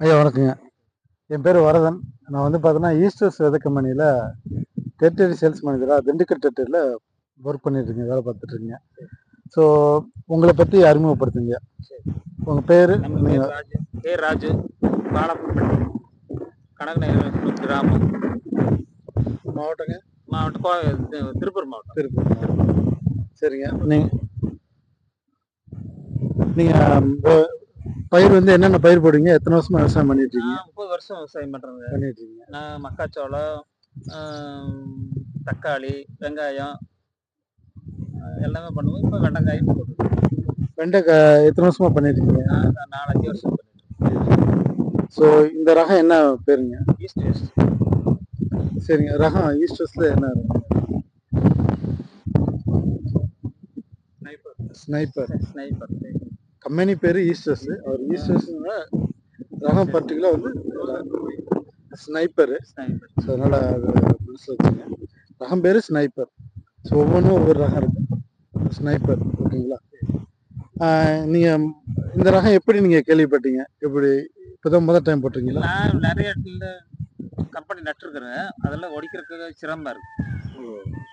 ஐயா வணக்கங்க. என் பேர் வரதன். நான் வந்து பார்த்தீங்கன்னா ஈஸ்டர்ஸ் விதை கம்பெனியில் டெரிட்டரி சேல்ஸ் மேனேஜராக திண்டுக்கல் டெரிட்டரியில் ஒர்க் பண்ணிட்டுருக்கீங்க, வேலை பார்த்துட்ருக்கீங்க. ஸோ உங்களை பற்றி அறிமுகப்படுத்துங்க. உங்கள் பேர்? நம்ம பேர் ராஜு. பேர் ராஜு. பாலப்பட்டி கனகநகர் கிராமம். மாவட்டங்க? திருப்பூர் மாவட்டம். திருப்பூர். சரிங்க. நீங்கள் பயிர் வந்து என்னென்ன பயிர் போடுவீங்க? எத்தனை வருஷமா விவசாயம் பண்ணிட்டு இருக்கீங்க? 30 வருஷம் விவசாயம் பண்ணுறேங்க. பண்ணிட்டு இருக்கீங்க. நான் மக்காச்சோளம், தக்காளி, வெங்காயம் எல்லாமே பண்ணுவோம். இப்போ வெண்டைக்காய் போட்டுருக்கோம். வெண்டைக்காய் எத்தனை வருஷமா பண்ணிட்டு இருக்கீங்க? 4-5 வருஷம் பண்ணிட்டு. ஸோ இந்த ரகம் என்ன பேருங்க? ஈஸ்டர்ஸ். சரிங்க. ரகம் ஈஸ்டர்ஸில் என்ன ரகம்? ஸ்னைப்பர். கம்பெனி பேர் ஈஸ்டர்ஸ். அவர் ஈஸ்டர்ஸ்னா ரகம் பர்டிகுலர் வந்து ஸ்னைப்பரு. ஸோ அதனால் அது மனசில் வச்சுங்க. ரகம் பேர் ஸ்னைப்பர். ஸோ ஒவ்வொன்றும் ஒவ்வொரு ரகம் இருக்கு. ஸ்னைப்பர் ஓகேங்களா? நீங்கள் இந்த ரகம் எப்படி நீங்கள் கேள்விப்பட்டீங்க? எப்படி இப்போதான் முதல் டைம் போட்டிருக்கீங்களா? நான் நிறைய இடத்துல கம்பெனி நட்டுருக்குறேன். அதெல்லாம் ஒடிக்கிறதுக்கு சிரமமாக இருக்கு.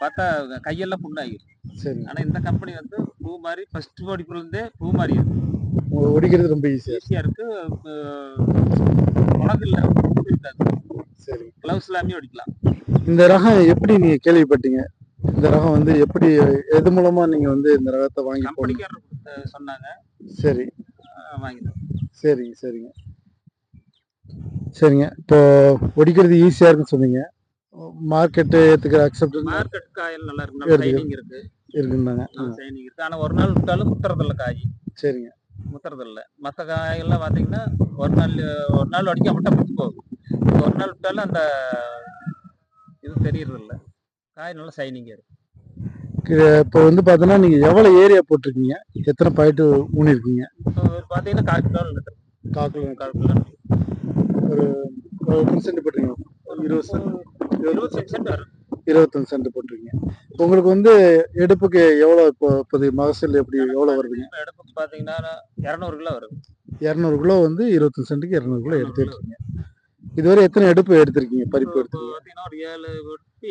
பார்த்தா கையெல்லாம் புண்ணாகிடும். சரி. ஆனால் இந்த கம்பெனி வந்து பூ மாதிரி ஃபர்ஸ்ட் ஒடிப்புலேருந்தே பூ மாதிரி இருக்கு. ஒடிக்கிறது ரொம்ப ஈஸியாக இருக்கு. உனக்கு இருக்காது. சரி. க்ளவுஸ் எல்லாமே ஒடிக்கலாம். இந்த ரகம் எப்படி நீங்கள் கேள்விப்பட்டீங்க? இந்த ரகம் வந்து எப்படி, எது மூலமா நீங்க வந்து இந்த ரகத்தை வாங்கி சொன்னாங்க? சரி, வாங்கிட்டேன். சரிங்க சரிங்க சரிங்க. இப்போ ஒடிக்கிறது ஈஸியா இருக்குன்னு சொன்னீங்க. மார்க்கெட்டு ஏத்துக்கிற அக்செப்ட் மார்க்கெட் காயில் நல்லா இருக்கு. நல்ல ஷைனிங் இருக்கு. இருக்குன்னாங்க. ஷைனிங் இருக்கு. ஆனா ஒரு நாள் விட்டாலும் முத்துறதில்ல காய். சரிங்க. முத்துறதில்ல. மற்ற காயெல்லாம் பார்த்தீங்கன்னா ஒரு நாள் அடிக்க மட்டும் முத்து போகும். ஒரு நாள் விட்டாலும் அந்த இது தெரியறதில்ல. காய் நல்லா ஷைனிங்கா இருக்கு. இப்போ வந்து பார்த்தோன்னா நீங்க எவ்வளவு ஏரியா போட்டிருக்கீங்க? எத்தனை பாயிண்ட் ஊனிருக்கீங்க? பார்த்தீங்கன்னா 1/4 கிலோ ஒரு எத்தனை சென்ட் போட்டிருக்கீங்க? 25 சென்ட் வரும். 25 சென்ட் போட்டிருக்கீங்க. உங்களுக்கு வந்து எடுப்புக்கு எவ்வளவு இப்போ மகசூல் எப்படி எவ்வளவு வருதுங்க? எடுப்புக்கு பார்த்தீங்கன்னா 200 கிலோ வரும். 200 கிலோ வந்து 25 சென்ட்டுக்கு 200 கிலோ எடுத்துருக்கீங்க. இதுவரை எத்தனை எடுப்பு எடுத்திருக்கீங்க? பறிப்பு எடுத்துருக்கீங்க? பார்த்தீங்கன்னா ஒரு 7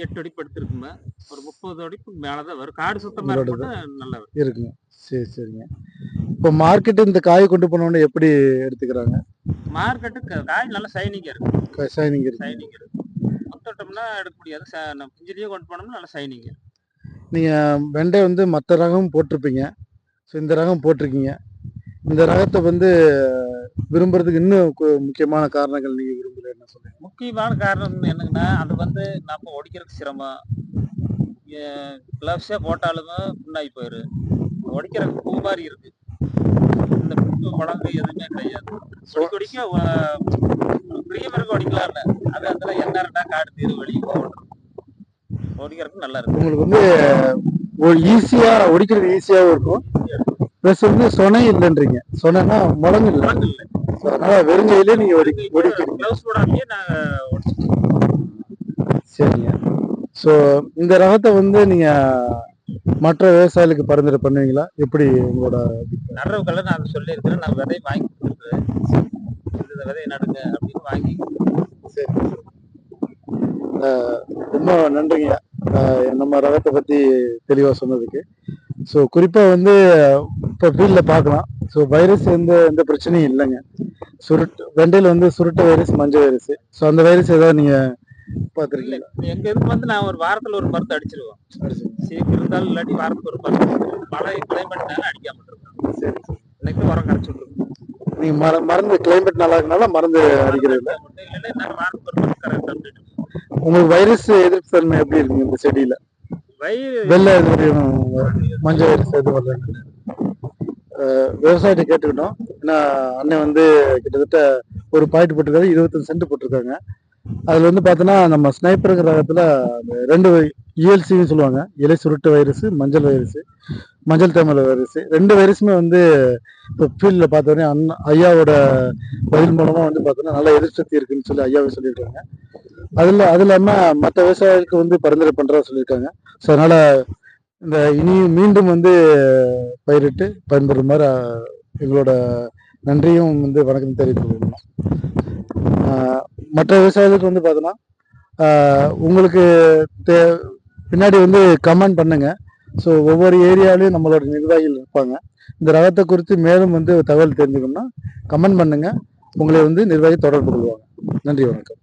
8 அடிப்பு எடுத்திருக்குங்க. ஒரு 30 அடிப்புக்கு மேலதான் வரும். காடு சுத்தமா நல்லா இருக்குங்க. சரி சரிங்க. இப்போ மார்க்கெட்டு இந்த காய் கொண்டு போனோடனே எப்படி எடுத்துக்கிறாங்க? மார்க்கெட்டுக்கு காய் நல்லா ஷைனிங்கா இருக்கு. ஷைனிங் இருக்கு. மொத்தம்னா எடுக்க முடியாது. பிஞ்சிலேயே கொண்டு போனோம்னா நல்லா ஷைனிங். நீங்க வெண்டை வந்து மற்ற ரகம் போட்டிருப்பீங்க. ஸோ இந்த ரகம் போட்டிருக்கீங்க. இந்த ரகத்தை வந்து விரும்புறதுக்கு இன்னும் முக்கியமான காரணங்கள் நீங்க விரும்பல என்ன சொல்லுங்க? முக்கியமான காரணம் என்னங்கன்னா, அது வந்து நம்ம ஒடிக்கிறதுக்கு சிரமம். கிளவ்ஸே போட்டாலுமே புண்ணாகி போயிரு. ஒடிக்கிறதுக்கு பூ மாதிரி இருக்கு. இந்த பூ குழம்பு எதுவுமே கிடையாது. ஒடிக்க பிரியமருக்கு ஒடிக்கலாம் இல்லை. அது அதுல என்ன காடு தீர் வழி ஒடிக்கிறதுக்கு நல்லா இருக்கு. உங்களுக்கு வந்து ஈஸியா ஒடிக்கிறது ஈஸியாவும் இருக்கும். ப்ளஸ் வந்து சொனை இல்லைன்றீங்க. சொனைன்னா முழங்கு இல்லை. அதனால வெறுங்கையிலே நீங்க ஒடிக்கிறீங்க. சரிங்க. ஸோ இந்த ரகத்தை வந்து நீங்க மற்ற விவசாயிகளுக்கு பரிந்துரை பண்ணுவீங்களா? எப்படி உங்களோட நடுறவுக்கெல்லாம் நான் சொல்லியிருக்கிறேன். நான் விதையை வாங்கி கொடுத்துருக்கேன். இந்த விதையை நடுங்க அப்படின்னு வாங்கி. சரி. ரொம்ப நன்றிங்க நம்ம ரகத்தை பத்தி தெளிவா சொன்னதுக்கு. ஸோ குறிப்பாக வந்து இப்போ ஃபீல்டில் பார்க்கலாம். ஸோ வைரஸ் எந்த பிரச்சனையும் இல்லைங்க. வெண்டையில் வந்து சுருட்ட வைரஸ், மஞ்சள் வைரஸ். ஸோ அந்த வைரஸ் ஏதாவது நீங்கள் பார்த்துருக்கீங்களா? எங்கள் இதுக்கு வந்து நான் ஒரு வாரத்தில் ஒரு மருந்து அடிச்சிருவோம். சீக்கிரம் இருந்தாலும் இல்லாட்டி வாரத்துக்கு ஒரு மருந்து. மழை கிளைமேட்னால அடிக்காம இருக்கோம். சரி, இன்னைக்கு உரம் கரைச்சி விட்டுருக்கோம். நீங்கள் மருந்து கிளைமேட் நல்லா இருக்கனால மருந்து அடிக்கிறது இல்லை. வாரத்துக்கு ஒரு மருந்து கரெக்டாக. உங்களுக்கு வைரஸ் எதிர்ப்பு தன்மை எப்படி இருக்குங்க இந்த செடியில்? வெள்ளை மஞ்சள் வைரஸ் எதுவும் வரல. விவசாயத்தை கேட்டுக்கிட்டோம். ஏன்னா அண்ணன் வந்து கிட்டத்தட்ட ஒரு பாயிண்ட் போட்டிருக்காரு, 25 சென்ட் போட்டிருக்காங்க. அதுல வந்து பார்த்தோன்னா நம்ம ஸ்னைப்பருங்கிற ரகத்துல 2 இஎல்சின்னு சொல்லுவாங்க. இலை சுருட்டு வைரஸ், மஞ்சள் வைரஸ், மஞ்சள் தேமல் வைரஸ். 2 வைரஸுமே வந்து இப்போ ஃபீல்டில் பார்த்தோன்னே ஐயாவோட பதில் மூலமா வந்து பார்த்தோன்னா நல்ல எதிர்சக்தி இருக்குன்னு சொல்லி ஐயாவே சொல்லியிருக்காங்க. அது இல்லாமல் மற்ற விவசாயிகளுக்கு வந்து பரிந்துரை பண்ணுறதா சொல்லியிருக்காங்க. ஸோ அதனால் இந்த இனி மீண்டும் வந்து பயிரிட்டு பயன்பெறுமாறு எங்களோட நன்றியும் வந்து வணக்கம் தெரிவித்துக் கொள்ளணும். மற்ற விவசாயிகளுக்கு வந்து பார்த்தோன்னா உங்களுக்கு பின்னாடி வந்து கமெண்ட் பண்ணுங்க. ஸோ ஒவ்வொரு ஏரியாலையும் நம்மளோட நிர்வாகிகள் இருப்பாங்க. இந்த ரகத்தை குறித்து மேலும் வந்து தகவல் தெரிஞ்சுக்கணும்னா கமெண்ட் பண்ணுங்க. உங்களை வந்து நிர்வாகி தொடர்பு கொள்வாங்க. நன்றி, வணக்கம்.